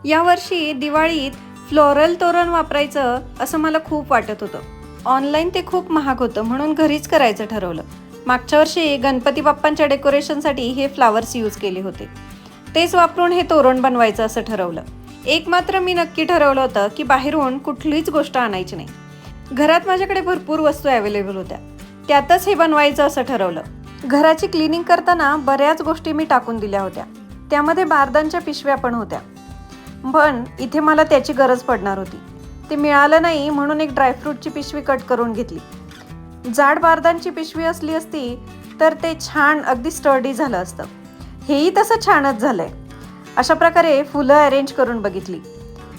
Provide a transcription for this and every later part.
यावर्षी दिवाळीत फ्लोरल तोरण वापरायचं असं मला खूप वाटत होतं. ऑनलाईन ते खूप महाग होतं म्हणून घरीच करायचं ठरवलं. मागच्या वर्षी गणपती बाप्पांच्या डेकोरेशनसाठी हे फ्लावर्स यूज केले होते. तेच वापरून हे तोरण बनवायचं असं ठरवलं. एक मात्र मी नक्की ठरवलं होतं की बाहेरून कुठलीच गोष्ट आणायची नाही. घरात माझ्याकडे भरपूर वस्तू अवेलेबल होत्या, त्यातच हे बनवायचं असं ठरवलं. घराची क्लिनिंग करताना बऱ्याच गोष्टी मी टाकून दिल्या होत्या, त्यामध्ये बारदानच्या पिशव्या पण होत्या. पण इथे मला त्याची गरज पडणार होती. ते मिळालं नाही म्हणून एक ड्रायफ्रूटची पिशवी कट करून घेतली. जाड बारदानची पिशवी असली असती तर ते छान अगदी स्टर्डी झालं असतं. हेही तसं छानच झालंय. अशा प्रकारे फुलं अरेंज करून बघितली.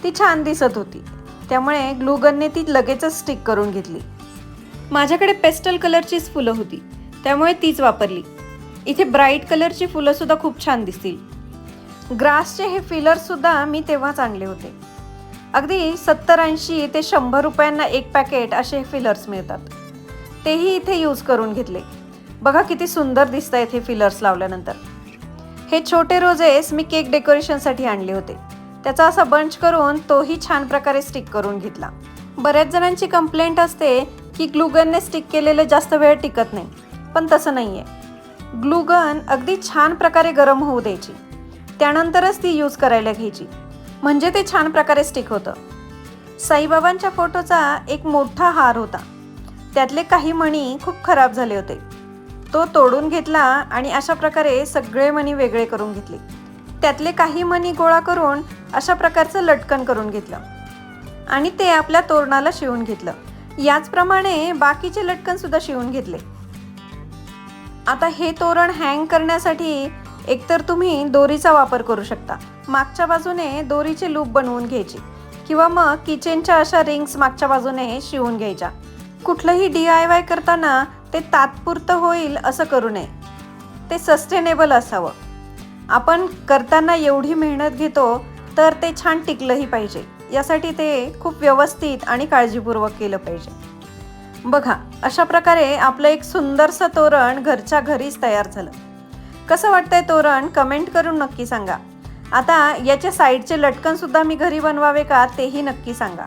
ती छान दिसत होती, त्यामुळे ग्लूगनने ती लगेचच स्टिक करून घेतली. माझ्याकडे पेस्टल कलरचीच फुलं होती, त्यामुळे तीच वापरली. इथे ब्राईट कलरची फुलंसुद्धा खूप छान दिसतील. ग्रासचे हे फिलर्ससुद्धा मी तेव्हाच आणले होते. अगदी 70-80 ते 100 रुपयांना एक पॅकेट असे हे फिलर्स मिळतात. तेही इथे यूज करून घेतले. बघा किती सुंदर दिसत आहेत हे फिलर्स लावल्यानंतर. हे छोटे रोजेस मी केक डेकोरेशनसाठी आणले होते. त्याचा असा बंच करून तोही छान प्रकारे स्टिक करून घेतला. बऱ्याच जणांची कंप्लेंट असते की ग्लूगनने स्टिक केलेलं जास्त वेळ टिकत नाही, पण तसं नाही आहे. ग्लूगन अगदी छान प्रकारे गरम होऊ द्यायची, त्यानंतरच ती यूज करायला घ्यायची, म्हणजे ते छान प्रकारे स्टिक होतं. साईबाबांच्या फोटोचा एक मोठा हार होता, त्यातले काही मणी खूप खराब झाले होते. तो तोडून घेतला आणि अशा प्रकारे सगळे मणी वेगळे करून घेतले. त्यातले काही मणी गोळा करून अशा प्रकारचं लटकन करून घेतलं आणि ते आपल्या तोरणाला शिवून घेतलं. याचप्रमाणे बाकीचे लटकन सुद्धा शिवून घेतले. आता हे तोरण हँग करण्यासाठी एकतर तुम्ही दोरीचा वापर करू शकता. मागच्या बाजूने दोरीचे लूप बनवून घ्यायची, किंवा मग किचनच्या अशा रिंग्स मागच्या बाजूने शिवून घ्यायच्या. कुठलंही DIY करताना ते तात्पुरतं होईल असं करू नये, ते सस्टेनेबल असावं. आपण करताना एवढी मेहनत घेतो तर ते छान टिकलंही पाहिजे. यासाठी ते खूप व्यवस्थित आणि काळजीपूर्वक केलं पाहिजे. बघा, अशा प्रकारे आपलं एक सुंदरसं तोरण घरच्या घरीच तयार झालं. कसं वाटतंय तोरण कमेंट करून नक्की सांगा. आता याच्या साईडचे लटकन सुद्धा मी घरी बनवावे का तेही नक्की सांगा.